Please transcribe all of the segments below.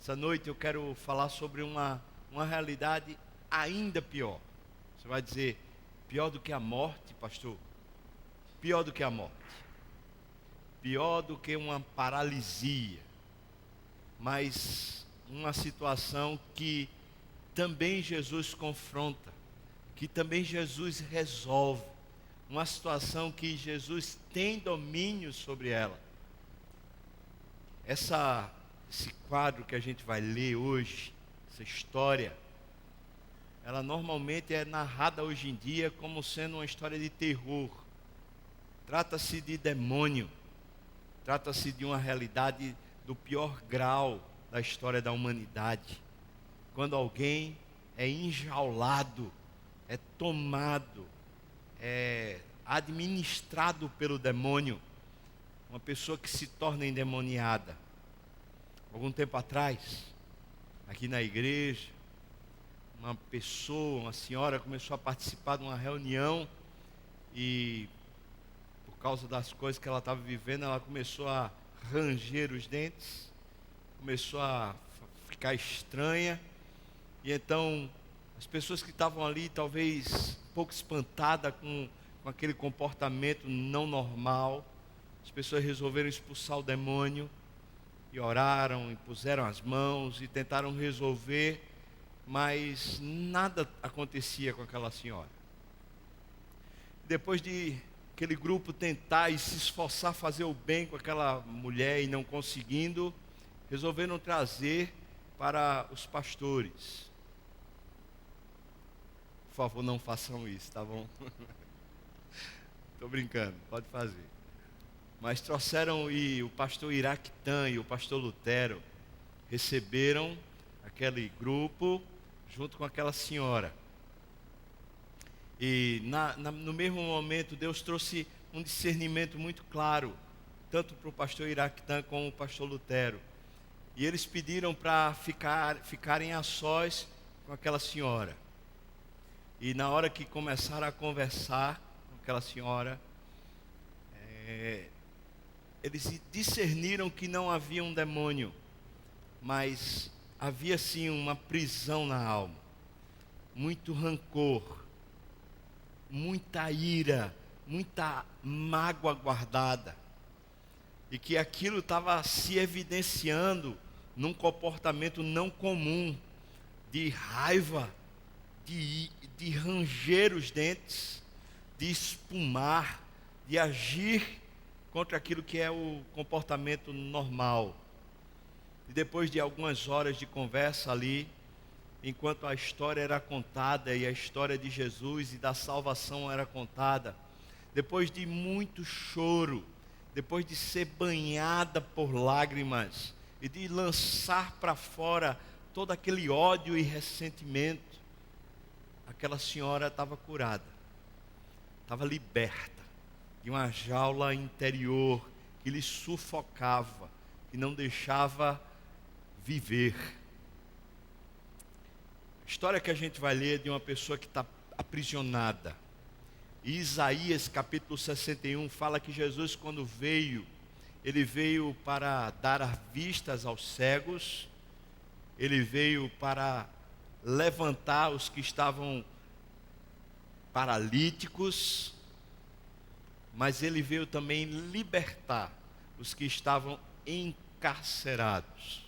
Essa noite eu quero falar sobre uma realidade ainda pior. Você vai dizer, pior do que a morte, pastor? Pior do que a morte. Pior do que uma paralisia. Mas uma situação que também Jesus confronta, que também Jesus resolve. Uma situação que Jesus tem domínio sobre ela. Esse quadro que a gente vai ler hoje, essa história, ela normalmente é narrada hoje em dia como sendo uma história de terror. Trata-se de demônio, trata-se de uma realidade do pior grau da história da humanidade. Quando alguém é enjaulado, é tomado, é administrado pelo demônio, uma pessoa que se torna endemoniada. Algum tempo atrás, aqui na igreja, uma senhora começou a participar de uma reunião e, por causa das coisas que ela estava vivendo, ela começou a ranger os dentes, começou a ficar estranha, e então as pessoas que estavam ali, talvez um pouco espantadas com aquele comportamento não normal, as pessoas resolveram expulsar o demônio, e oraram, e puseram as mãos, e tentaram resolver, mas nada acontecia com aquela senhora. Depois de aquele grupo tentar e se esforçar a fazer o bem com aquela mulher e não conseguindo, resolveram trazer para os pastores. Por favor, não façam isso, tá bom? Estou brincando, pode fazer. Mas trouxeram, e o pastor Iraquitã e o pastor Lutero receberam aquele grupo junto com aquela senhora. E no mesmo momento Deus trouxe um discernimento muito claro, tanto para o pastor Iraquitã como o pastor Lutero. E eles pediram para ficarem a sós com aquela senhora. E na hora que começaram a conversar com aquela senhora, eles discerniram que não havia um demônio, mas havia sim uma prisão na alma, muito rancor, muita ira, muita mágoa guardada, e que aquilo estava se evidenciando num comportamento não comum, de raiva, de ranger os dentes, de espumar, de agir contra aquilo que é o comportamento normal. E depois de algumas horas de conversa ali, enquanto a história era contada, e a história de Jesus e da salvação era contada, depois de muito choro, depois de ser banhada por lágrimas, e de lançar para fora todo aquele ódio e ressentimento, aquela senhora estava curada, estava liberta de uma jaula interior que lhe sufocava, que não deixava viver. A história que a gente vai ler é de uma pessoa que está aprisionada. E Isaías capítulo 61 fala que Jesus, quando veio, ele veio para dar vistas aos cegos, ele veio para levantar os que estavam paralíticos, mas ele veio também libertar os que estavam encarcerados.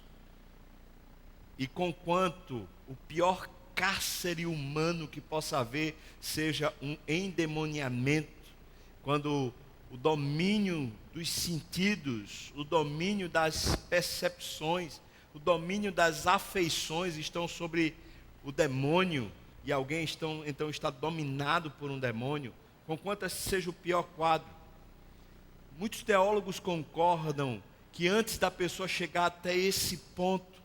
E conquanto o pior cárcere humano que possa haver seja um endemoniamento, quando o domínio dos sentidos, o domínio das percepções, o domínio das afeições estão sobre o demônio, e alguém então está dominado por um demônio, conquanto esse seja o pior quadro. Muitos teólogos concordam que antes da pessoa chegar até esse ponto,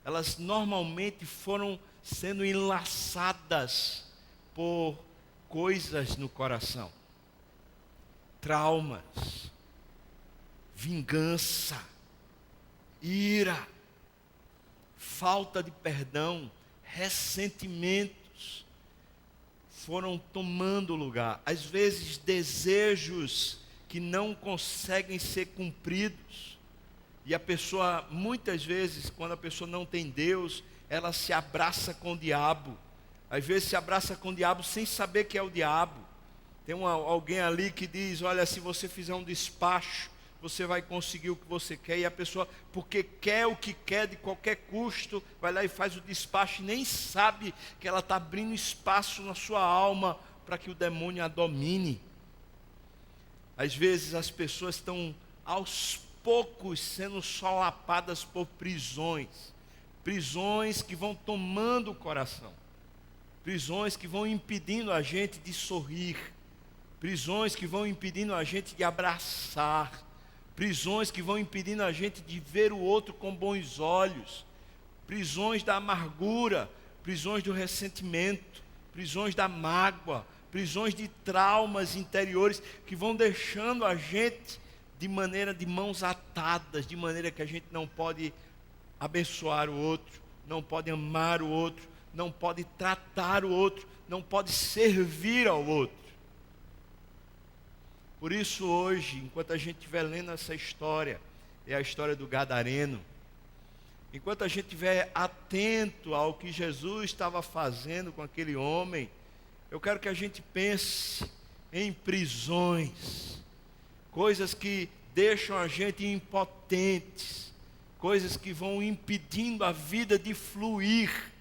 elas normalmente foram sendo enlaçadas por coisas no coração, traumas, vingança, ira, falta de perdão, ressentimentos foram tomando lugar. Às vezes desejos que não conseguem ser cumpridos, E a pessoa, muitas vezes, quando a pessoa não tem Deus, ela se abraça com o diabo. Às vezes se abraça com o diabo sem saber que é o diabo. Tem alguém ali que diz, olha, se você fizer um despacho, você vai conseguir o que você quer. E a pessoa, porque quer o que quer de qualquer custo, vai lá e faz o despacho e nem sabe que ela está abrindo espaço na sua alma para que o demônio a domine. Às vezes as pessoas estão aos poucos sendo solapadas por prisões que vão tomando o coração, prisões que vão impedindo a gente de sorrir, prisões que vão impedindo a gente de abraçar, prisões que vão impedindo a gente de ver o outro com bons olhos, prisões da amargura, prisões do ressentimento, prisões da mágoa, prisões de traumas interiores que vão deixando a gente de maneira de mãos atadas, de maneira que a gente não pode abençoar o outro, não pode amar o outro, não pode tratar o outro, não pode servir ao outro. Por isso hoje, enquanto a gente estiver lendo essa história, é a história do Gadareno, enquanto a gente estiver atento ao que Jesus estava fazendo com aquele homem, eu quero que a gente pense em prisões, coisas que deixam a gente impotentes, coisas que vão impedindo a vida de fluir,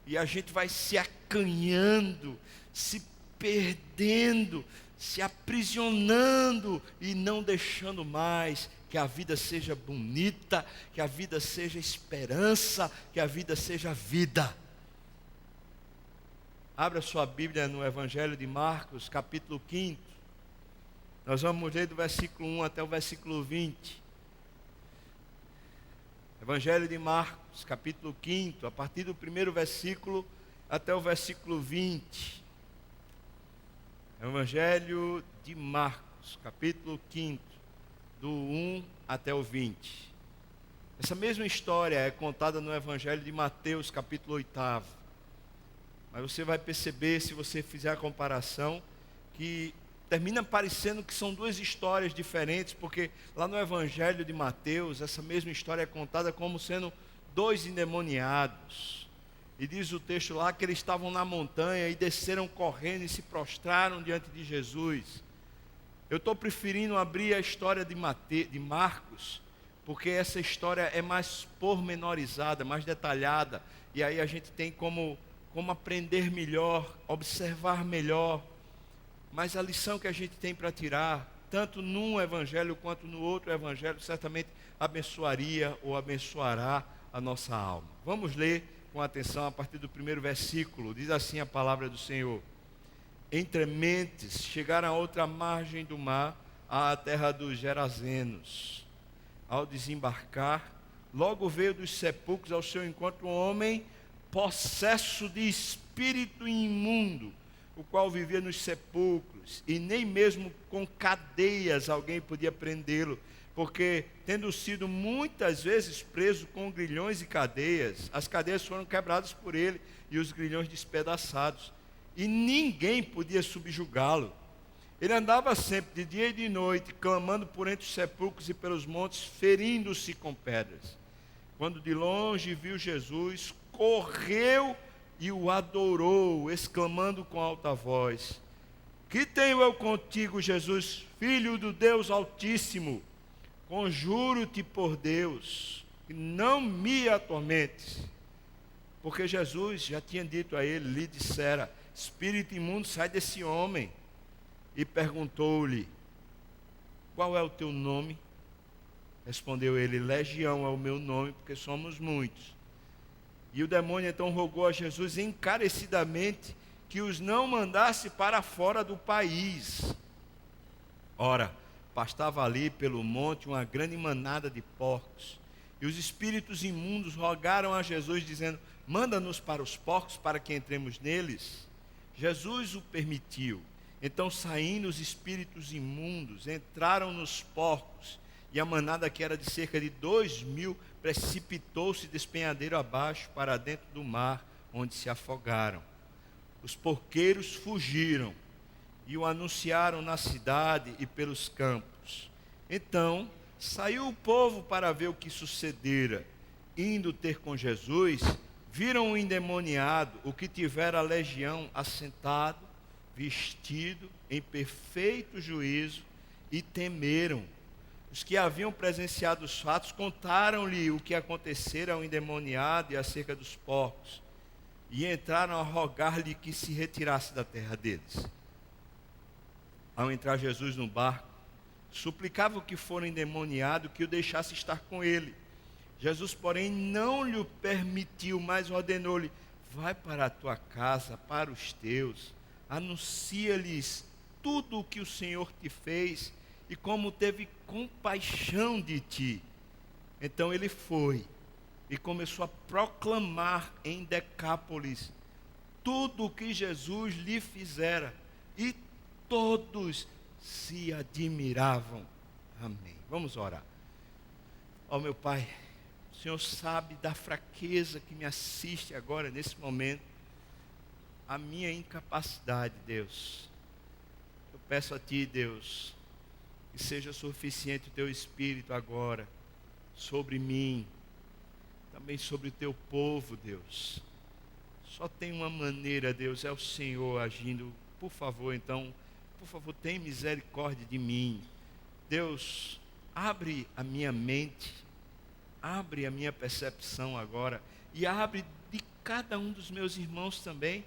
e a gente vai se acanhando, se perdendo, se aprisionando e não deixando mais que a vida seja bonita, que a vida seja esperança, que a vida seja vida. Abra sua Bíblia no Evangelho de Marcos, capítulo 5. Nós vamos ler do versículo 1 até o versículo 20. Evangelho de Marcos, capítulo 5, a partir do primeiro versículo até o versículo 20. Evangelho de Marcos, capítulo 5, do 1 até o 20. Essa mesma história é contada no Evangelho de Mateus, capítulo 8. Mas você vai perceber, se você fizer a comparação, que termina parecendo que são duas histórias diferentes, porque lá no Evangelho de Mateus, essa mesma história é contada como sendo dois endemoniados. E diz o texto lá que eles estavam na montanha e desceram correndo e se prostraram diante de Jesus. Eu estou preferindo abrir a história de Marcos, porque essa história é mais pormenorizada, mais detalhada, e aí a gente tem como aprender melhor, observar melhor. Mas a lição que a gente tem para tirar, tanto num evangelho quanto no outro evangelho, certamente abençoaria ou abençoará a nossa alma. Vamos ler com atenção a partir do primeiro versículo. Diz assim a palavra do Senhor: Entre mentes chegaram a outra margem do mar, à terra dos Gerazenos. Ao desembarcar, logo veio dos sepulcros ao seu encontro um homem possesso de espírito imundo, o qual vivia nos sepulcros, e nem mesmo com cadeias alguém podia prendê-lo, porque, tendo sido muitas vezes preso com grilhões e cadeias, as cadeias foram quebradas por ele e os grilhões despedaçados, e ninguém podia subjugá-lo. Ele andava sempre, de dia e de noite, clamando por entre os sepulcros e pelos montes, ferindo-se com pedras. Quando de longe viu Jesus, correu e o adorou, exclamando com alta voz: Que tenho eu contigo, Jesus, Filho do Deus Altíssimo? Conjuro-te por Deus, que não me atormentes. Porque Jesus já tinha dito a ele, lhe dissera: Espírito imundo, sai desse homem. E perguntou-lhe: Qual é o teu nome? Respondeu ele: Legião é o meu nome, porque somos muitos. E o demônio então rogou a Jesus encarecidamente que os não mandasse para fora do país. Ora, pastava ali pelo monte uma grande manada de porcos. E os espíritos imundos rogaram a Jesus, dizendo: Manda-nos para os porcos, para que entremos neles. Jesus o permitiu. Então, saindo os espíritos imundos, entraram nos porcos, e a manada, que era de cerca de 2.000, precipitou-se despenhadeiro abaixo para dentro do mar, onde se afogaram. Os porqueiros fugiram e o anunciaram na cidade e pelos campos. Então, saiu o povo para ver o que sucedera. Indo ter com Jesus, viram o endemoniado, o que tivera a legião, assentado, vestido em perfeito juízo, e temeram. Os que haviam presenciado os fatos contaram-lhe o que acontecera ao endemoniado e acerca dos porcos, e entraram a rogar-lhe que se retirasse da terra deles. Ao entrar Jesus no barco, suplicava o que fora endemoniado que o deixasse estar com ele. Jesus, porém, não lhe permitiu, mas ordenou-lhe: vai para a tua casa, para os teus, anuncia-lhes tudo o que o Senhor te fez e como teve compaixão de ti. Então ele foi e começou a proclamar em Decápolis tudo o que Jesus lhe fizera, e todos se admiravam. Amém. Vamos orar. Ó meu Pai, o Senhor sabe da fraqueza que me assiste agora, nesse momento, a minha incapacidade, Deus. Eu peço a Ti, Deus, que seja suficiente o Teu Espírito agora, sobre mim, também sobre o Teu povo, Deus. Só tem uma maneira, Deus, é o Senhor agindo. Por favor, então, por favor, tem misericórdia de mim. Deus, abre a minha mente, abre a minha percepção agora, e abre de cada um dos meus irmãos também.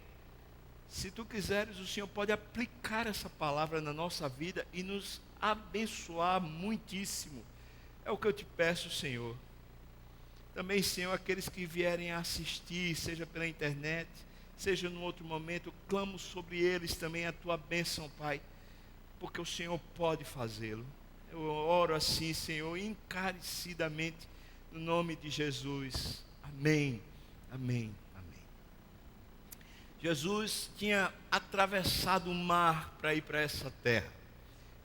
Se Tu quiseres, o Senhor pode aplicar essa palavra na nossa vida e nos abençoar muitíssimo. É o que eu Te peço, Senhor. Também, Senhor, aqueles que vierem a assistir, seja pela internet, seja num outro momento, eu clamo sobre eles também a Tua bênção, Pai, porque o Senhor pode fazê-lo. Eu oro assim, Senhor, encarecidamente, no nome de Jesus. Amém, amém, amém. Jesus tinha atravessado o mar para ir para essa terra.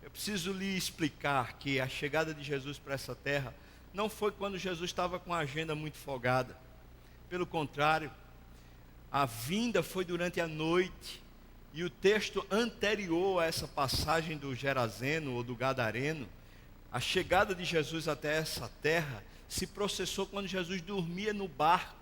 Eu preciso lhe explicar que a chegada de Jesus para essa terra não foi quando Jesus estava com a agenda muito folgada. Pelo contrário, a vinda foi durante a noite. E o texto anterior a essa passagem do Gerazeno ou do Gadareno, a chegada de Jesus até essa terra se processou quando Jesus dormia no barco.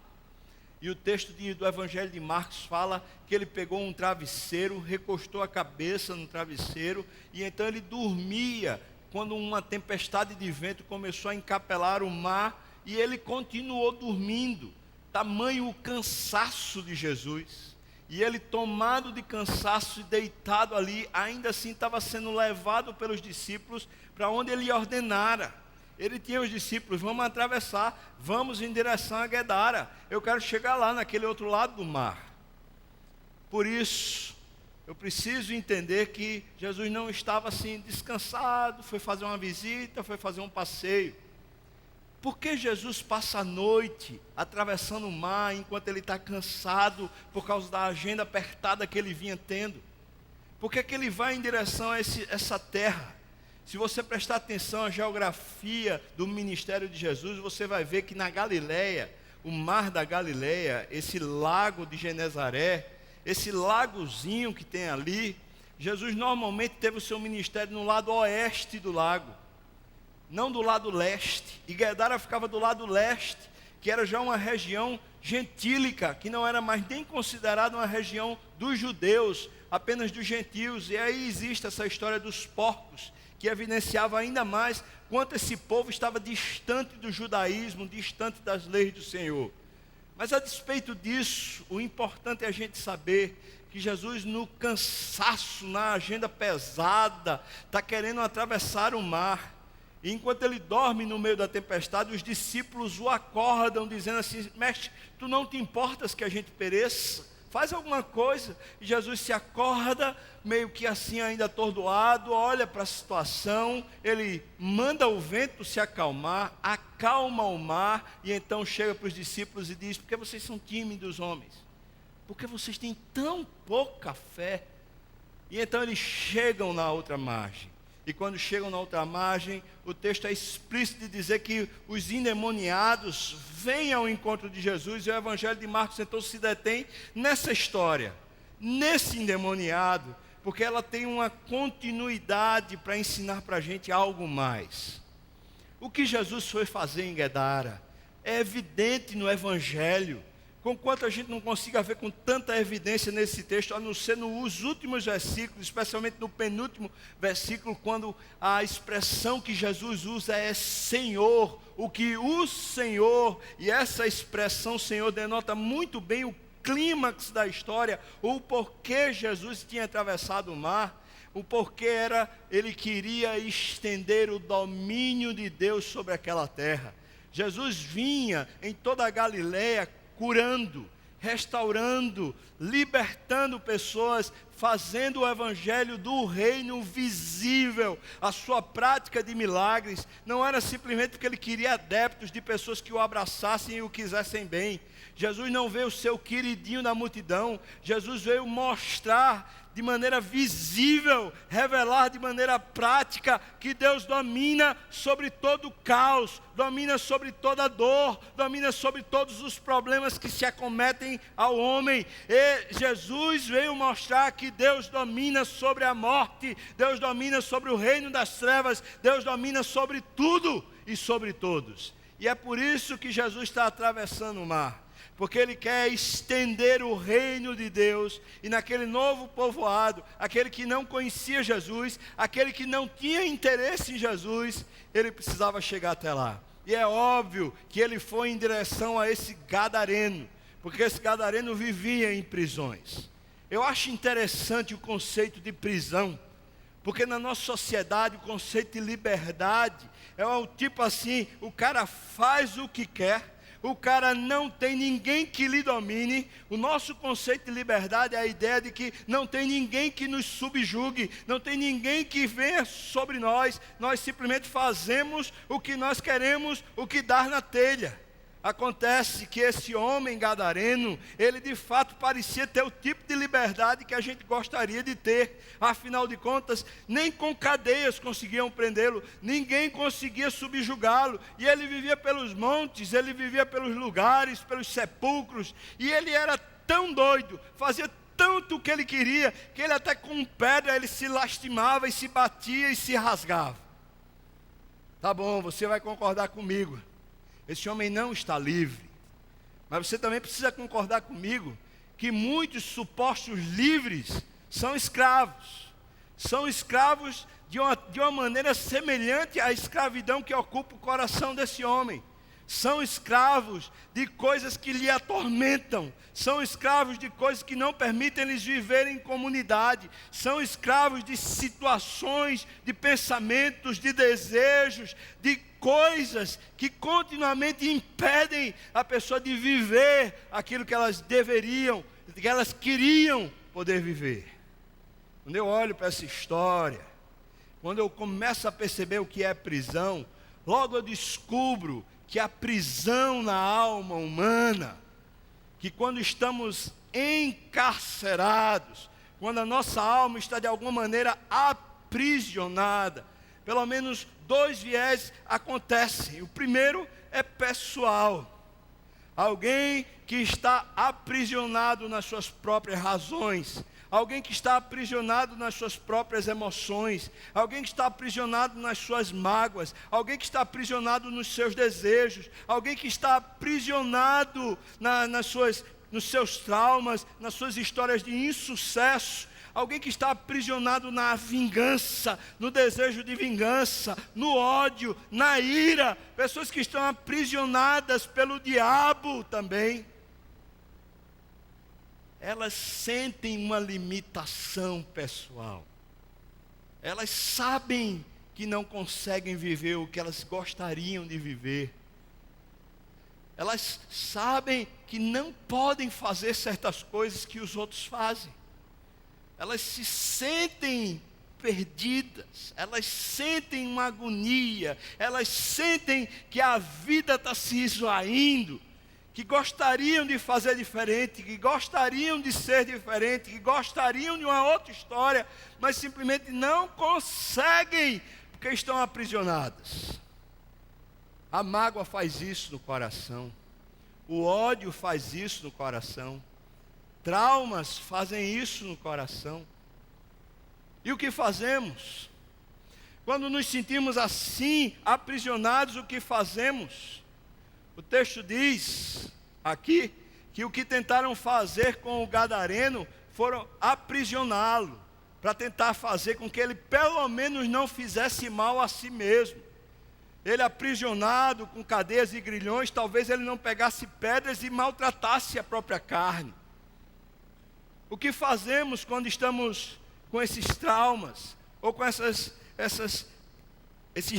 E o texto do Evangelho de Marcos fala que ele pegou um travesseiro, recostou a cabeça no travesseiro, e então ele dormia quando uma tempestade de vento começou a encapelar o mar, e ele continuou dormindo. Tamanho o cansaço de Jesus. E ele, tomado de cansaço e deitado ali, ainda assim estava sendo levado pelos discípulos para onde ele ordenara. Ele tinha os discípulos: vamos atravessar, vamos em direção a Gadara. Eu quero chegar lá, naquele outro lado do mar. Por isso, eu preciso entender que Jesus não estava assim descansado, foi fazer uma visita, foi fazer um passeio. Por que Jesus passa a noite atravessando o mar enquanto ele está cansado por causa da agenda apertada que ele vinha tendo? Por que ele vai em direção a essa terra? Se você prestar atenção à geografia do ministério de Jesus, você vai ver que na Galileia, o mar da Galileia, esse lago de Genezaré, esse lagozinho que tem ali, Jesus normalmente teve o seu ministério no lado oeste do lago, não do lado leste. E Gadara ficava do lado leste, que era já uma região gentílica, que não era mais nem considerada uma região dos judeus, apenas dos gentios. E aí existe essa história dos porcos, que evidenciava ainda mais quanto esse povo estava distante do judaísmo, distante das leis do Senhor. Mas a despeito disso, o importante é a gente saber que Jesus, no cansaço, na agenda pesada, está querendo atravessar o mar. E enquanto ele dorme no meio da tempestade, os discípulos o acordam dizendo assim: mestre, tu não te importas que a gente pereça? Faz alguma coisa. E Jesus se acorda, meio que assim ainda atordoado, olha para a situação, ele manda o vento se acalmar, acalma o mar, e então chega para os discípulos e diz: por que vocês são tímidos, homens? Por que vocês têm tão pouca fé? E então eles chegam na outra margem. E quando chegam na outra margem, o texto é explícito de dizer que os endemoniados vêm ao encontro de Jesus, e o Evangelho de Marcos então se detém nessa história, nesse endemoniado, porque ela tem uma continuidade para ensinar para a gente algo mais. O que Jesus foi fazer em Gadara é evidente no Evangelho, conquanto a gente não consiga ver com tanta evidência nesse texto, a não ser nos últimos versículos, especialmente no penúltimo versículo, quando a expressão que Jesus usa é Senhor, o que o Senhor, e essa expressão Senhor denota muito bem o clímax da história, o porquê Jesus tinha atravessado o mar, o porquê ele queria estender o domínio de Deus sobre aquela terra. Jesus vinha em toda a Galileia curando, restaurando, libertando pessoas, fazendo o evangelho do reino visível. A sua prática de milagres não era simplesmente porque ele queria adeptos de pessoas que o abraçassem e o quisessem bem. Jesus não veio ser o queridinho da multidão. Jesus veio mostrar de maneira visível, revelar de maneira prática que Deus domina sobre todo o caos, domina sobre toda dor, domina sobre todos os problemas que se acometem ao homem. E Jesus veio mostrar que Deus domina sobre a morte, Deus domina sobre o reino das trevas, Deus domina sobre tudo e sobre todos. E é por isso que Jesus está atravessando o mar, porque ele quer estender o reino de Deus, e naquele novo povoado, aquele que não conhecia Jesus, aquele que não tinha interesse em Jesus, ele precisava chegar até lá. E é óbvio que ele foi em direção a esse gadareno, porque esse gadareno vivia em prisões. Eu acho interessante o conceito de prisão, porque na nossa sociedade o conceito de liberdade é o tipo assim, o cara faz o que quer, o cara não tem ninguém que lhe domine. O nosso conceito de liberdade é a ideia de que não tem ninguém que nos subjugue, não tem ninguém que venha sobre nós, nós simplesmente fazemos o que nós queremos, o que dá na telha. Acontece que esse homem gadareno, ele de fato parecia ter o tipo de liberdade que a gente gostaria de ter. Afinal de contas, nem com cadeias conseguiam prendê-lo, ninguém conseguia subjugá-lo, e ele vivia pelos montes, ele vivia pelos lugares, pelos sepulcros, e ele era tão doido, fazia tanto o que ele queria, que ele até com pedra ele se lastimava e se batia e se rasgava. Tá bom, você vai concordar comigo, esse homem não está livre, mas você também precisa concordar comigo que muitos supostos livres são escravos de uma maneira semelhante à escravidão que ocupa o coração desse homem. São escravos de coisas que lhe atormentam, são escravos de coisas que não permitem eles viverem em comunidade, são escravos de situações, de pensamentos, de desejos, de coisas que continuamente impedem a pessoa de viver aquilo que elas deveriam, que elas queriam poder viver. Quando eu olho para essa história, quando eu começo a perceber o que é prisão, logo eu descubro que a prisão na alma humana, que quando estamos encarcerados, quando a nossa alma está de alguma maneira aprisionada, pelo menos dois viés acontecem. O primeiro é pessoal. Alguém que está aprisionado nas suas próprias razões, alguém que está aprisionado nas suas próprias emoções, alguém que está aprisionado nas suas mágoas, alguém que está aprisionado nos seus desejos, alguém que está aprisionado nos seus traumas, nas suas histórias de insucesso, alguém que está aprisionado na vingança, no desejo de vingança, no ódio, na ira, pessoas que estão aprisionadas pelo diabo também. Elas sentem uma limitação pessoal. Elas sabem que não conseguem viver o que elas gostariam de viver. Elas sabem que não podem fazer certas coisas que os outros fazem. Elas se sentem perdidas, elas sentem uma agonia, elas sentem que a vida está se esvaindo, que gostariam de fazer diferente, que gostariam de ser diferente, que gostariam de uma outra história, mas simplesmente não conseguem, porque estão aprisionadas. A mágoa faz isso no coração, o ódio faz isso no coração, traumas fazem isso no coração. E o que fazemos? Quando nos sentimos assim, aprisionados, o que fazemos? O texto diz aqui que o que tentaram fazer com o gadareno foram aprisioná-lo, para tentar fazer com que ele pelo menos não fizesse mal a si mesmo. Ele aprisionado com cadeias e grilhões, talvez ele não pegasse pedras e maltratasse a própria carne. O que fazemos quando estamos com esses traumas, ou com esses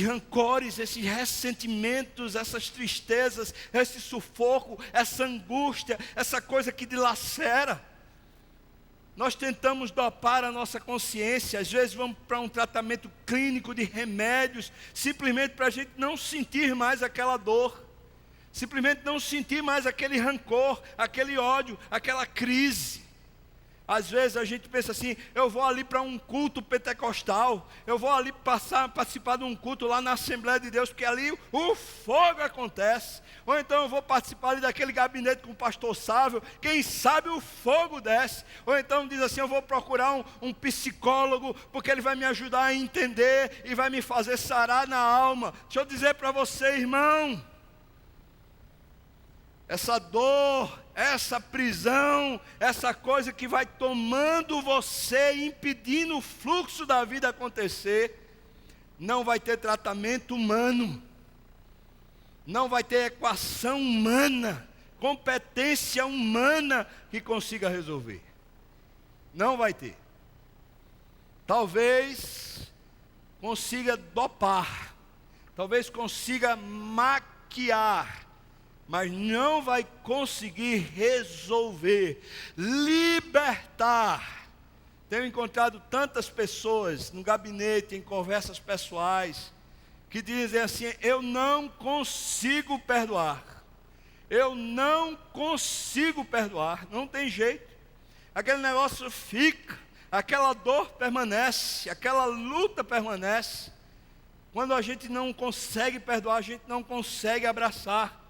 rancores, esses ressentimentos, essas tristezas, esse sufoco, essa angústia, essa coisa que dilacera? Nós tentamos dopar a nossa consciência, às vezes vamos para um tratamento clínico de remédios, simplesmente para a gente não sentir mais aquela dor, simplesmente não sentir mais aquele rancor, aquele ódio, aquela crise. Às vezes a gente pensa assim, eu vou ali para um culto pentecostal, eu vou ali participar de um culto lá na Assembleia de Deus, porque ali o fogo acontece. Ou então eu vou participar ali daquele gabinete com o pastor Sávio, quem sabe o fogo desce. Ou então diz assim, eu vou procurar um psicólogo, porque ele vai me ajudar a entender e vai me fazer sarar na alma. Deixa eu dizer para você, irmão, essa dor, essa prisão, essa coisa que vai tomando você, impedindo o fluxo da vida acontecer, não vai ter tratamento humano, não vai ter equação humana, competência humana que consiga resolver. Não vai ter. Talvez consiga dopar, talvez consiga maquiar, mas não vai conseguir resolver, libertar. Tenho encontrado tantas pessoas no gabinete, em conversas pessoais, que dizem assim, eu não consigo perdoar. Eu não consigo perdoar, não tem jeito. Aquele negócio fica, aquela dor permanece, aquela luta permanece. Quando a gente não consegue perdoar, a gente não consegue abraçar.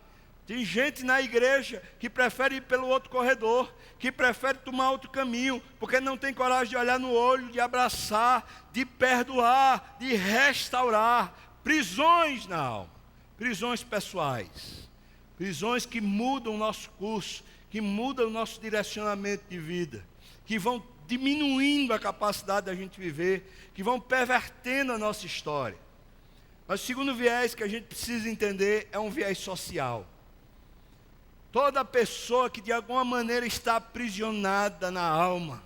Tem gente na igreja que prefere ir pelo outro corredor, que prefere tomar outro caminho, porque não tem coragem de olhar no olho, de abraçar, de perdoar, de restaurar. Prisões na alma, prisões pessoais, prisões que mudam o nosso curso, que mudam o nosso direcionamento de vida, que vão diminuindo a capacidade da gente viver, que vão pervertendo a nossa história. Mas o segundo viés que a gente precisa entender é um viés social. Toda pessoa que de alguma maneira está aprisionada na alma,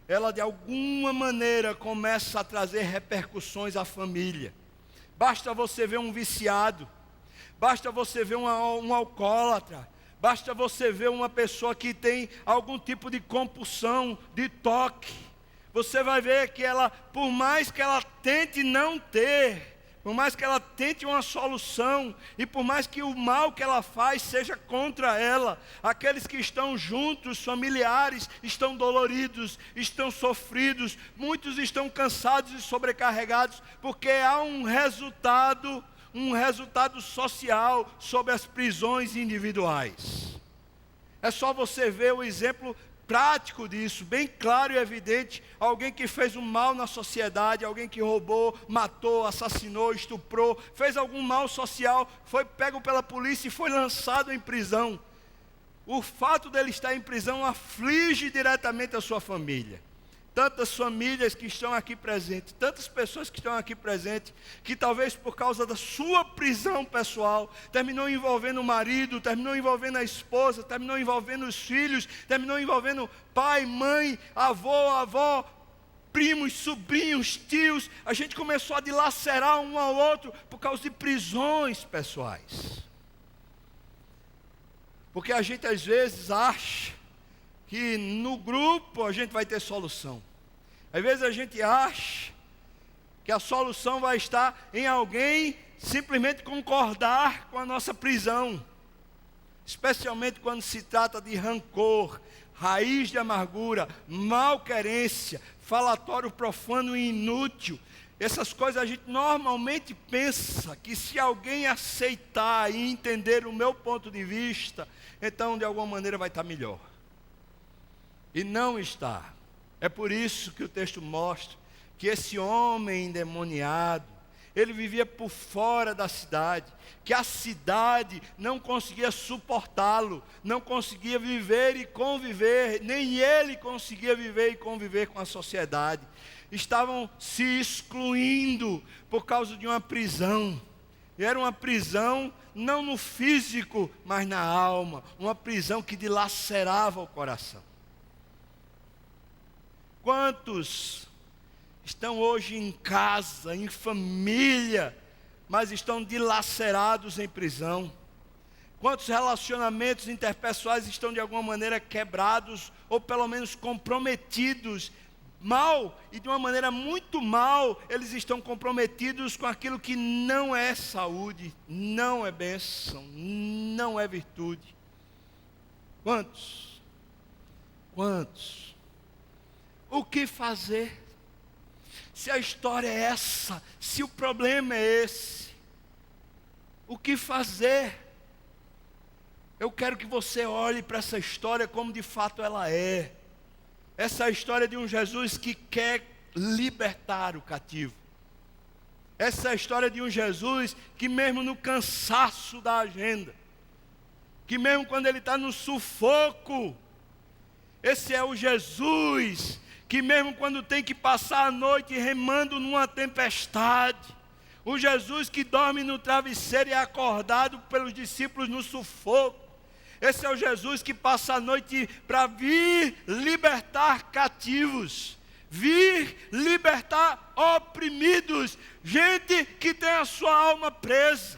ela de alguma maneira começa a trazer repercussões à família. Basta você ver um viciado, basta você ver um alcoólatra, basta você ver uma pessoa que tem algum tipo de compulsão, de toque. Você vai ver que ela, por mais que ela tente não ter, por mais que ela tente uma solução, e por mais que o mal que ela faz seja contra ela, aqueles que estão juntos, familiares, estão doloridos, estão sofridos, muitos estão cansados e sobrecarregados, porque há um resultado social sobre as prisões individuais. É só você ver o exemplo prático disso, bem claro e evidente. Alguém que fez um mal na sociedade, alguém que roubou, matou, assassinou, estuprou, fez algum mal social, foi pego pela polícia e foi lançado em prisão. O fato dele estar em prisão aflige diretamente a sua família. Tantas famílias que estão aqui presentes, tantas pessoas que estão aqui presentes, que talvez por causa da sua prisão pessoal, terminou envolvendo o marido, terminou envolvendo a esposa, terminou envolvendo os filhos, terminou envolvendo pai, mãe, avó, primos, sobrinhos, tios. A gente começou a dilacerar um ao outro por causa de prisões pessoais. Porque a gente às vezes acha que no grupo a gente vai ter solução. Às vezes a gente acha que a solução vai estar em alguém simplesmente concordar com a nossa prisão. Especialmente quando se trata de rancor, raiz de amargura, malquerência, falatório profano e inútil. Essas coisas a gente normalmente pensa que se alguém aceitar e entender o meu ponto de vista, então de alguma maneira vai estar melhor. E não está. É por isso que o texto mostra que esse homem endemoniado, ele vivia por fora da cidade, que a cidade não conseguia suportá-lo, não conseguia viver e conviver, nem ele conseguia viver e conviver com a sociedade. Estavam se excluindo por causa de uma prisão. E era uma prisão não no físico, mas na alma, uma prisão que dilacerava o coração. Quantos estão hoje em casa, em família, mas estão dilacerados em prisão? Quantos relacionamentos interpessoais estão de alguma maneira quebrados, ou pelo menos comprometidos, mal, e de uma maneira muito mal, eles estão comprometidos com aquilo que não é saúde, não é bênção, não é virtude. Quantos? Quantos? O que fazer? Se a história é essa, se o problema é esse, o que fazer? Eu quero que você olhe para essa história como de fato ela é. Essa é a história de um Jesus que quer libertar o cativo. Essa é a história de um Jesus que mesmo no cansaço da agenda, que mesmo quando ele está no sufoco, esse é o Jesus que mesmo quando tem que passar a noite remando numa tempestade, o Jesus que dorme no travesseiro e é acordado pelos discípulos no sufoco, esse é o Jesus que passa a noite para vir libertar cativos, vir libertar oprimidos, gente que tem a sua alma presa.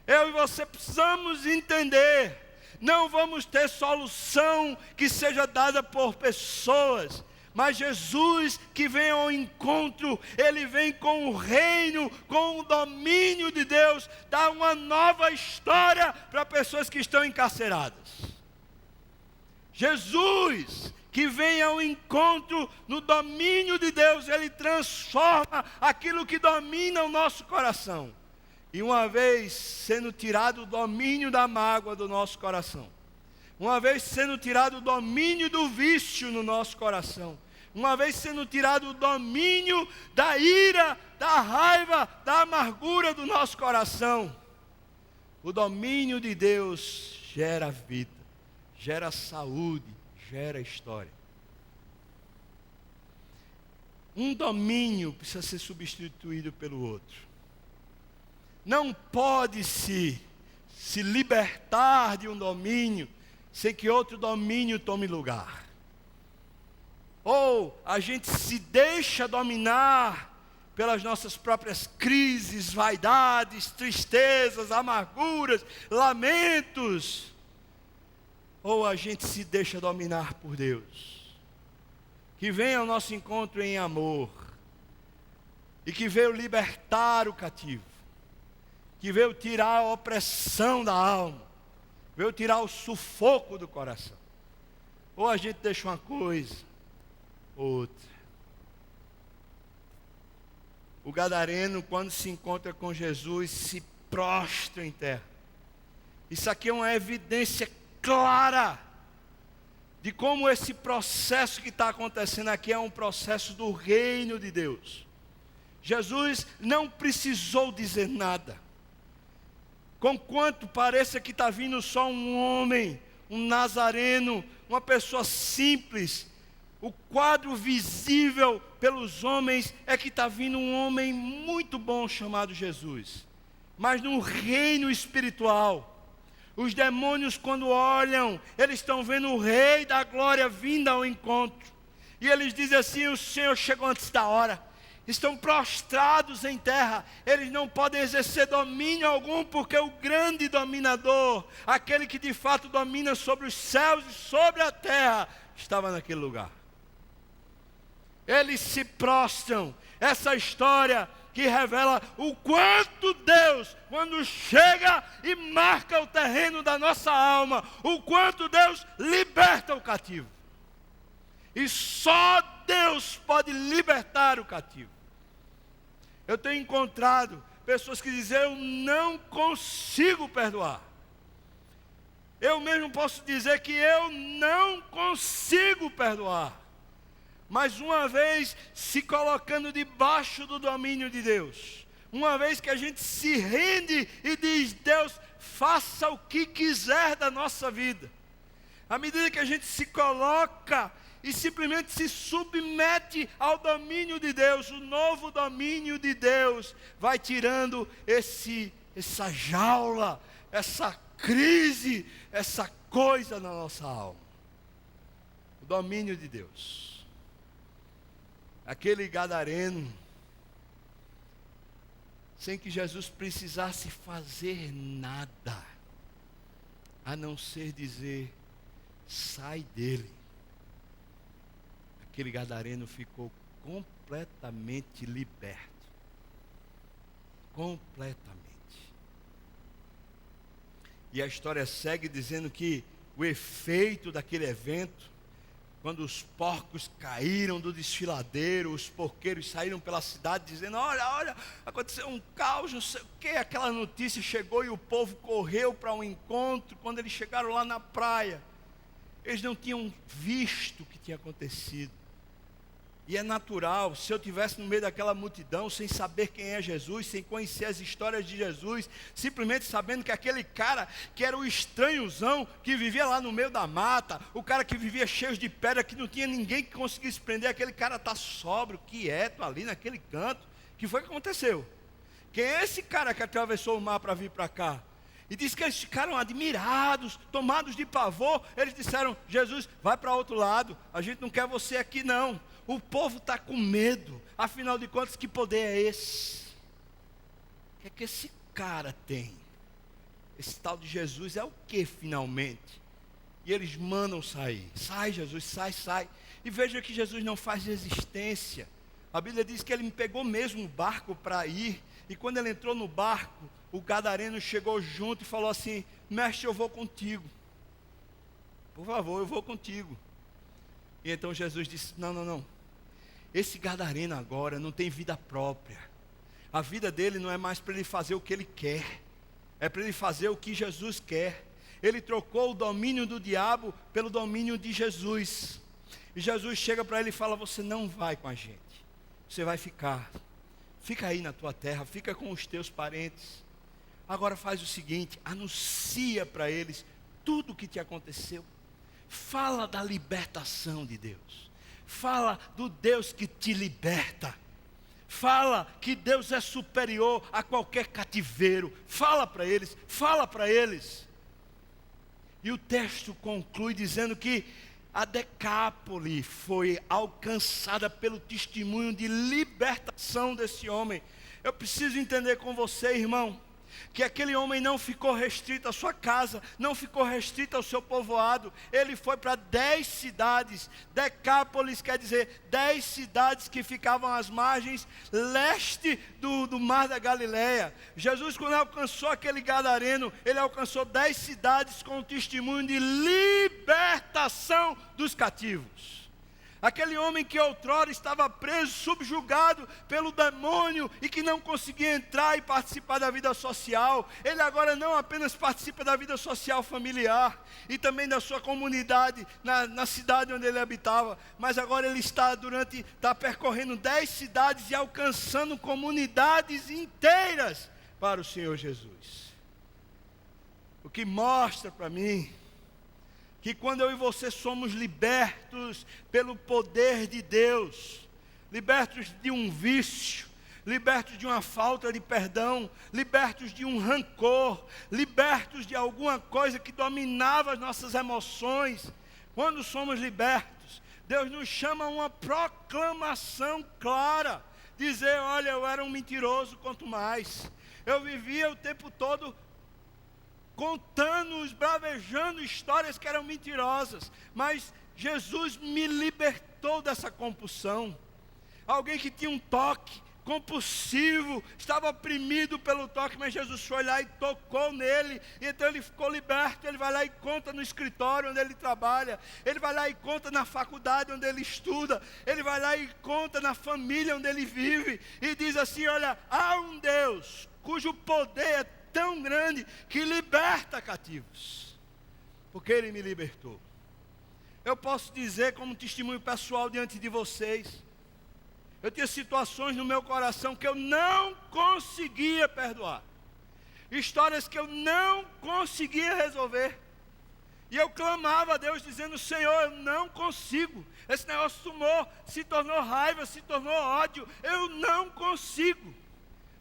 Eu e você precisamos entender, não vamos ter solução que seja dada por pessoas, mas Jesus que vem ao encontro, ele vem com o reino, com o domínio de Deus, dá uma nova história para pessoas que estão encarceradas. Jesus que vem ao encontro no domínio de Deus, ele transforma aquilo que domina o nosso coração. E uma vez sendo tirado o domínio da mágoa do nosso coração, uma vez sendo tirado o domínio do vício no nosso coração, uma vez sendo tirado o domínio da ira, da raiva, da amargura do nosso coração, o domínio de Deus gera vida, gera saúde, gera história. Um domínio precisa ser substituído pelo outro. Não pode se libertar de um domínio sem que outro domínio tome lugar. Ou a gente se deixa dominar pelas nossas próprias crises, vaidades, tristezas, amarguras, lamentos. Ou a gente se deixa dominar por Deus, que vem ao nosso encontro em amor, e que veio libertar o cativo, que veio tirar a opressão da alma, veio tirar o sufoco do coração. Ou a gente deixa uma coisa, outra. O gadareno, quando se encontra com Jesus, se prostra em terra. Isso aqui é uma evidência clara de como esse processo que está acontecendo aqui é um processo do reino de Deus. Jesus não precisou dizer nada. Conquanto pareça que está vindo só um homem, um nazareno, uma pessoa simples, o quadro visível pelos homens é que está vindo um homem muito bom chamado Jesus. Mas no reino espiritual, os demônios quando olham, eles estão vendo o Rei da Glória vindo ao encontro. E eles dizem assim: o Senhor chegou antes da hora. Estão prostrados em terra, eles não podem exercer domínio algum, porque o grande dominador, aquele que de fato domina sobre os céus e sobre a terra, estava naquele lugar. Eles se prostram. Essa história que revela o quanto Deus, quando chega e marca o terreno da nossa alma, o quanto Deus liberta o cativo. E só Deus pode libertar o cativo. Eu tenho encontrado pessoas que dizem: eu não consigo perdoar. Eu mesmo posso dizer que eu não consigo perdoar. Mas uma vez se colocando debaixo do domínio de Deus, Uma vez que a gente se rende e diz: Deus, faça o que quiser da nossa vida. À medida que a gente se coloca e simplesmente se submete ao domínio de Deus, o novo domínio de Deus vai tirando essa jaula, essa crise, essa coisa na nossa alma. O domínio de Deus. Aquele gadareno, sem que Jesus precisasse fazer nada, a não ser dizer: sai dele. Aquele gadareno ficou completamente liberto. Completamente. E a história segue dizendo que o efeito daquele evento, quando os porcos caíram do desfiladeiro, os porqueiros saíram pela cidade dizendo: olha, aconteceu um caos, não sei o quê. Aquela notícia chegou e o povo correu para um encontro. Quando eles chegaram lá na praia, eles não tinham visto o que tinha acontecido. E é natural, se eu estivesse no meio daquela multidão, sem saber quem é Jesus, sem conhecer as histórias de Jesus, simplesmente sabendo que aquele cara que era o estranhozão, que vivia lá no meio da mata, o cara que vivia cheio de pedra, que não tinha ninguém que conseguisse prender, aquele cara está sóbrio, quieto ali naquele canto. O que foi que aconteceu? Quem é esse cara que atravessou o mar para vir para cá? E diz que eles ficaram admirados, tomados de pavor. Eles disseram: Jesus, vai para outro lado, a gente não quer você aqui não. O povo está com medo, afinal de contas, que poder é esse? O que é que esse cara tem? Esse tal de Jesus é o que finalmente? E eles mandam sair. Sai, Jesus, sai. E veja que Jesus não faz resistência. A Bíblia diz que ele me pegou mesmo o barco para ir. E quando ele entrou no barco, o gadareno chegou junto e falou assim: mestre, eu vou contigo. Por favor, eu vou contigo. E então Jesus disse: não. Esse gadareno agora não tem vida própria. A vida dele não é mais para ele fazer o que ele quer. É para ele fazer o que Jesus quer. Ele trocou o domínio do diabo pelo domínio de Jesus. E Jesus chega para ele e fala: você não vai com a gente. Você vai ficar. Fica aí na tua terra, fica com os teus parentes. Agora faz o seguinte: anuncia para eles tudo o que te aconteceu. Fala da libertação de Deus. Fala do Deus que te liberta. Fala que Deus é superior a qualquer cativeiro. Fala para eles. E o texto conclui dizendo que a Decápole foi alcançada pelo testemunho de libertação desse homem. Eu preciso entender com você, irmão, que aquele homem não ficou restrito à sua casa, não ficou restrito ao seu povoado. Ele foi para 10 cidades. Decápolis quer dizer 10 cidades que ficavam às margens leste do mar da Galileia. Jesus, quando alcançou aquele gadareno, ele alcançou 10 cidades com o testemunho de libertação dos cativos. Aquele homem que outrora estava preso, subjugado pelo demônio e que não conseguia entrar e participar da vida social, ele agora não apenas participa da vida social familiar e também da sua comunidade na cidade onde ele habitava, mas agora ele está percorrendo 10 cidades e alcançando comunidades inteiras para o Senhor Jesus. O que mostra para mim que quando eu e você somos libertos pelo poder de Deus, libertos de um vício, libertos de uma falta de perdão, libertos de um rancor, libertos de alguma coisa que dominava as nossas emoções, quando somos libertos, Deus nos chama a uma proclamação clara, dizer: olha, eu era um mentiroso, quanto mais, eu vivia o tempo todo contando, esbravejando histórias que eram mentirosas, mas Jesus me libertou dessa compulsão. Alguém que tinha um toque compulsivo, estava oprimido pelo toque, mas Jesus foi lá e tocou nele, e então ele ficou liberto. Ele vai lá e conta no escritório onde ele trabalha, ele vai lá e conta na faculdade onde ele estuda, ele vai lá e conta na família onde ele vive, e diz assim: olha, há um Deus cujo poder é tão grande que liberta cativos, porque ele me libertou. Eu posso dizer como testemunho pessoal diante de vocês, Eu tinha situações no meu coração que eu não conseguia perdoar. Histórias que eu não conseguia resolver. E eu clamava a Deus dizendo: Senhor, eu não consigo. Esse negócio se tornou raiva, se tornou ódio. Eu não consigo.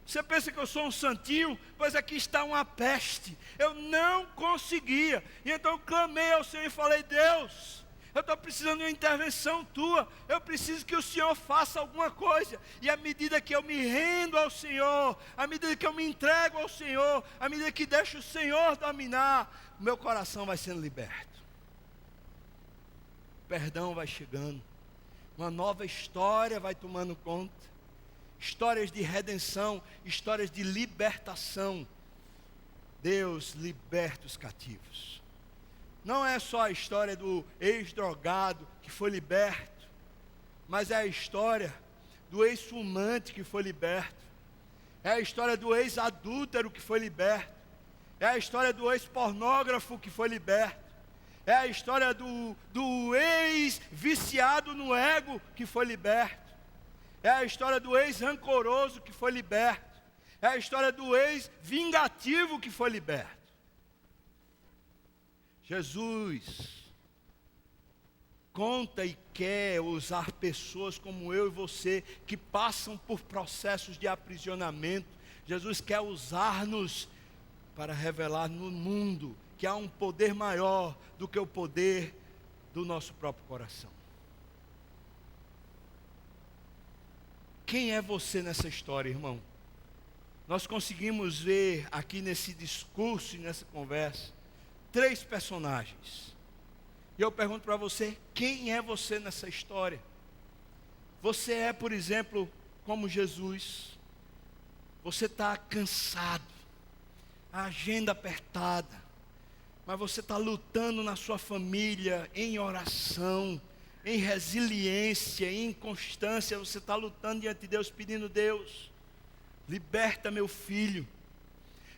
Você pensa que eu sou um santinho? Pois aqui está uma peste. Eu não conseguia. E então eu clamei ao Senhor e falei: Deus, eu estou precisando de uma intervenção tua. Eu preciso que o Senhor faça alguma coisa. E à medida que eu me rendo ao Senhor, à medida que eu me entrego ao Senhor, à medida que deixo o Senhor dominar, meu coração vai sendo liberto. O perdão vai chegando. Uma nova história vai tomando conta. Histórias de redenção, histórias de libertação. Deus liberta os cativos. Não é só a história do ex-drogado que foi liberto, mas é a história do ex-fumante que foi liberto. É a história do ex-adúltero que foi liberto. É a história do ex-pornógrafo que foi liberto. É a história do ex-viciado no ego que foi liberto. É a história do ex-rancoroso que foi liberto. É a história do ex-vingativo que foi liberto. Jesus conta e quer usar pessoas como eu e você, que passam por processos de aprisionamento. Jesus quer usar-nos para revelar no mundo que há um poder maior do que o poder do nosso próprio coração. Quem é você nessa história, irmão? Nós conseguimos ver aqui nesse discurso e nessa conversa 3 personagens. E eu pergunto para você: quem é você nessa história? Você é, por exemplo, como Jesus. Você está cansado, a agenda apertada, mas você está lutando na sua família, em oração, em resiliência, em constância. Você está lutando diante de Deus, pedindo: Deus, liberta meu filho.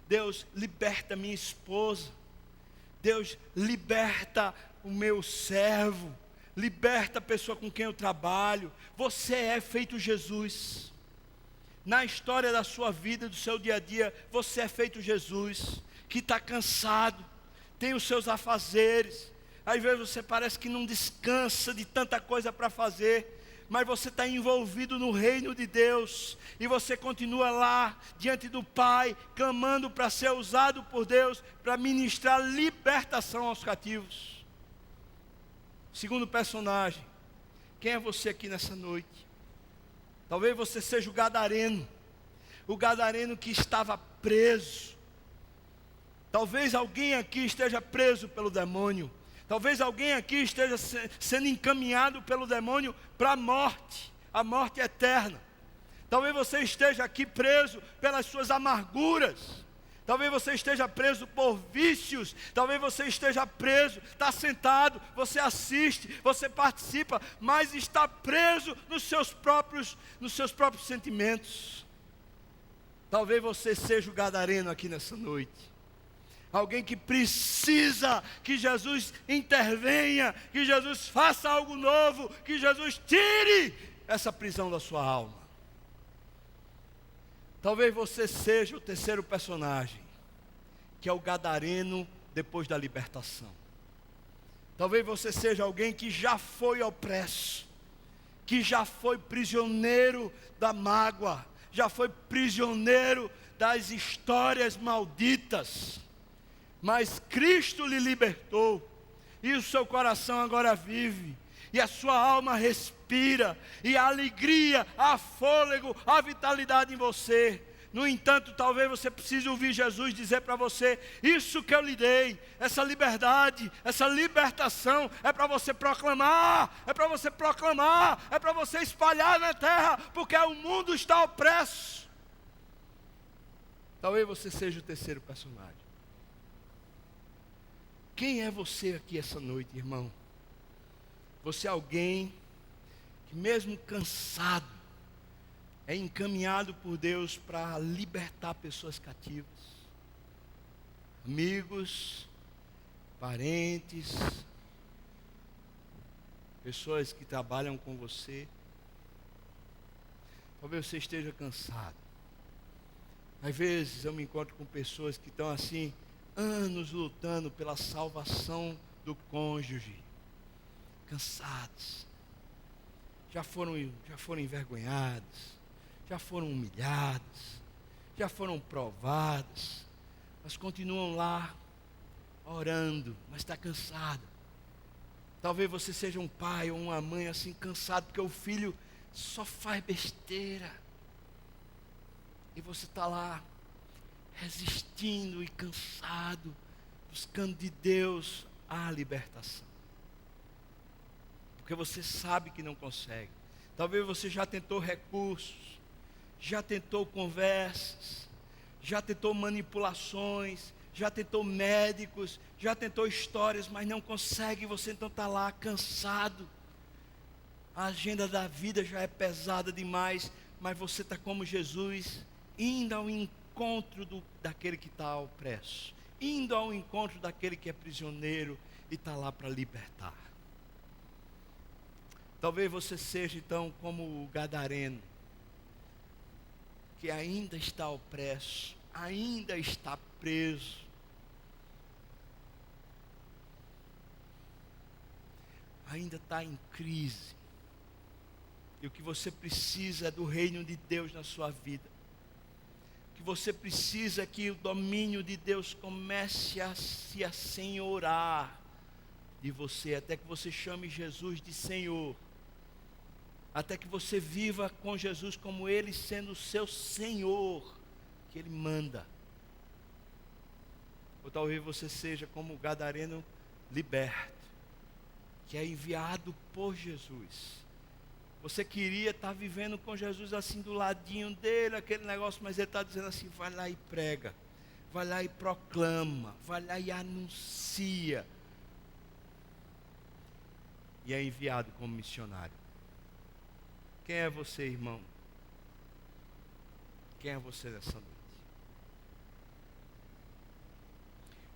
Deus, liberta minha esposa. Deus, liberta o meu servo. Liberta a pessoa com quem eu trabalho. Você é feito Jesus. Na história da sua vida, do seu dia a dia, você é feito Jesus, que está cansado, tem os seus afazeres. Às vezes você parece que não descansa de tanta coisa para fazer, mas você está envolvido no reino de Deus, e você continua lá, diante do Pai, clamando para ser usado por Deus, para ministrar libertação aos cativos. Segundo personagem, quem é você aqui nessa noite? Talvez você seja o gadareno que estava preso. Talvez alguém aqui esteja preso pelo demônio. Talvez alguém aqui esteja sendo encaminhado pelo demônio para a morte eterna. Talvez você esteja aqui preso pelas suas amarguras. Talvez você esteja preso por vícios. Talvez você esteja preso, está sentado, você assiste, você participa, mas está preso nos seus próprios sentimentos. Talvez você seja o gadareno aqui nessa noite. Alguém que precisa que Jesus intervenha, que Jesus faça algo novo, que Jesus tire essa prisão da sua alma. Talvez você seja o terceiro personagem, que é o gadareno depois da libertação. Talvez você seja alguém que já foi opresso, que já foi prisioneiro da mágoa, já foi prisioneiro das histórias malditas. Mas Cristo lhe libertou, e o seu coração agora vive, e a sua alma respira, e a alegria, a fôlego, a vitalidade em você. No entanto, talvez você precise ouvir Jesus dizer para você: isso que eu lhe dei, essa liberdade, essa libertação, é para você proclamar, é para você proclamar, é para você espalhar na terra, porque o mundo está opresso. Talvez você seja o terceiro personagem. Quem é você aqui essa noite, irmão? Você é alguém que, mesmo cansado, é encaminhado por Deus para libertar pessoas cativas. Amigos, parentes, pessoas que trabalham com você. Talvez você esteja cansado. Às vezes eu me encontro com pessoas que estão assim, anos lutando pela salvação do cônjuge, cansados. Já foram envergonhados, já foram humilhados, já foram provados, mas continuam lá orando, mas está cansado. Talvez você seja um pai ou uma mãe assim cansado porque o filho só faz besteira. E você está lá resistindo e cansado, buscando de Deus a libertação. Porque você sabe que não consegue. Talvez você já tentou recursos, já tentou conversas, já tentou manipulações, já tentou médicos, já tentou histórias, mas não consegue. Você então está lá cansado. A agenda da vida já é pesada demais, mas você está como Jesus, indo ao encontro daquele que está opresso, indo ao encontro daquele que é prisioneiro e está lá para libertar. Talvez você seja então como o gadareno, que ainda está opresso, ainda está preso. Ainda está em crise. E o que você precisa é do reino de Deus na sua vida. O que você precisa é que o domínio de Deus comece a se assenhorar de você, até que você chame Jesus de Senhor. Até que você viva com Jesus como Ele sendo o seu Senhor, que Ele manda. Ou talvez você seja como o gadareno liberto, que é enviado por Jesus. Você queria estar vivendo com Jesus assim do ladinho dele, aquele negócio, mas ele está dizendo assim, vai lá e prega, vai lá e proclama, vai lá e anuncia. E é enviado como missionário. Quem é você, irmão? Quem é você nessa noite?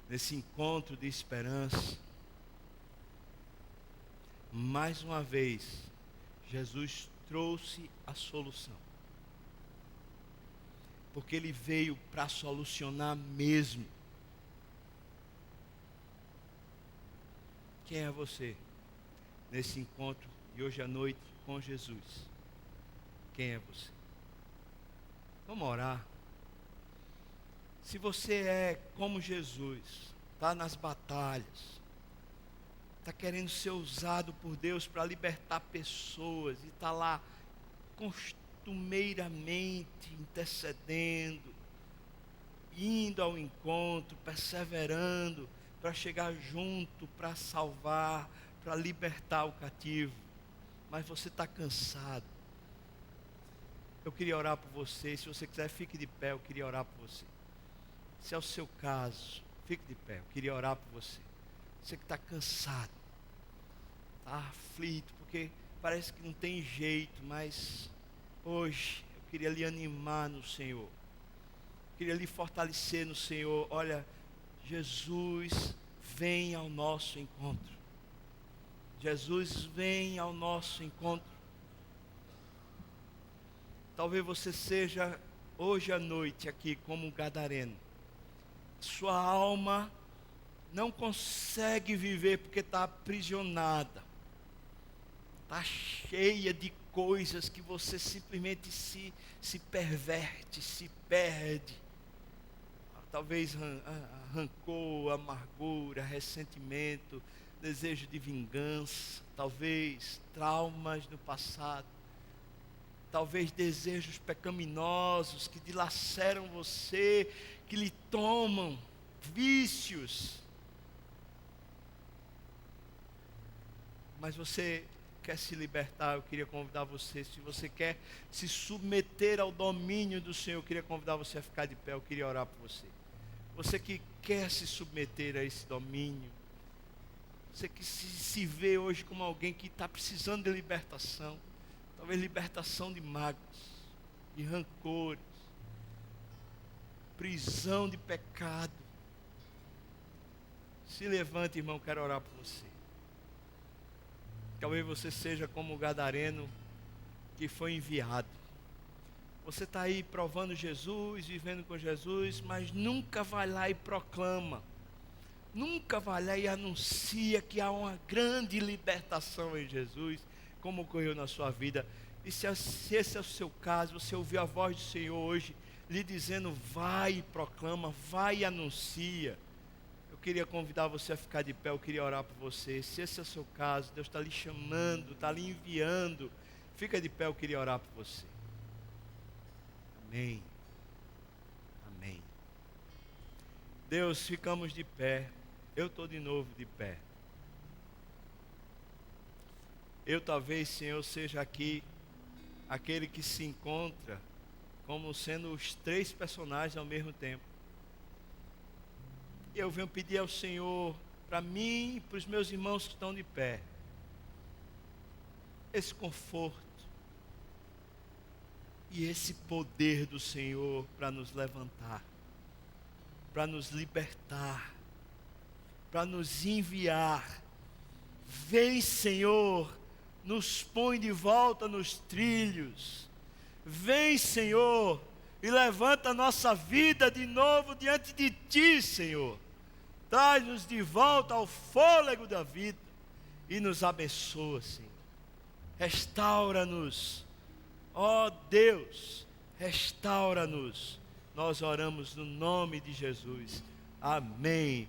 Nesse encontro de esperança, mais uma vez, Jesus trouxe a solução. Porque Ele veio para solucionar mesmo. Quem é você nesse encontro de hoje à noite com Jesus? Quem é você? Vamos orar. Se você é como Jesus, está nas batalhas, está querendo ser usado por Deus para libertar pessoas, e está lá costumeiramente intercedendo, indo ao encontro, perseverando, para chegar junto, para salvar, para libertar o cativo, mas você está cansado. Eu queria orar por você. Se você quiser, fique de pé. Eu queria orar por você. Se é o seu caso, fique de pé. Eu queria orar por você. Você que está cansado, está aflito, porque parece que não tem jeito, mas hoje eu queria lhe animar no Senhor. Eu queria lhe fortalecer no Senhor. Olha, Jesus vem ao nosso encontro. Jesus vem ao nosso encontro. Talvez você seja hoje à noite aqui como um gadareno. Sua alma não consegue viver porque está aprisionada. Está cheia de coisas que você simplesmente se perverte, se perde. Talvez rancor, amargura, ressentimento, desejo de vingança. Talvez traumas do passado. Talvez desejos pecaminosos que dilaceram você, que lhe tomam, vícios. Mas você quer se libertar, eu queria convidar você. Se você quer se submeter ao domínio do Senhor, eu queria convidar você a ficar de pé, eu queria orar por você. Você que quer se submeter a esse domínio, você que se vê hoje como alguém que está precisando de libertação, talvez libertação de mágoas, de rancores, prisão de pecado. Se levante, irmão, quero orar por você. Talvez você seja como o gadareno que foi enviado. Você está aí provando Jesus, vivendo com Jesus, mas nunca vai lá e proclama. Nunca vai lá e anuncia que há uma grande libertação em Jesus, como ocorreu na sua vida. E se esse é o seu caso, você ouviu a voz do Senhor hoje, lhe dizendo, vai e proclama, vai e anuncia. Eu queria convidar você a ficar de pé, eu queria orar por você. Se esse é o seu caso, Deus está lhe chamando, está lhe enviando. Fica de pé, eu queria orar por você. Amém. Amém. Deus, ficamos de pé. Eu estou de novo de pé. Eu talvez, Senhor, seja aqui aquele que se encontra como sendo os 3 personagens ao mesmo tempo. E eu venho pedir ao Senhor, para mim e para os meus irmãos que estão de pé, esse conforto e esse poder do Senhor para nos levantar, para nos libertar, para nos enviar. Vem, Senhor, nos põe de volta nos trilhos. Vem, Senhor, e levanta a nossa vida de novo diante de Ti, Senhor. Traz-nos de volta ao fôlego da vida e nos abençoa, Senhor. Restaura-nos, ó Deus, restaura-nos. Nós oramos no nome de Jesus. Amém.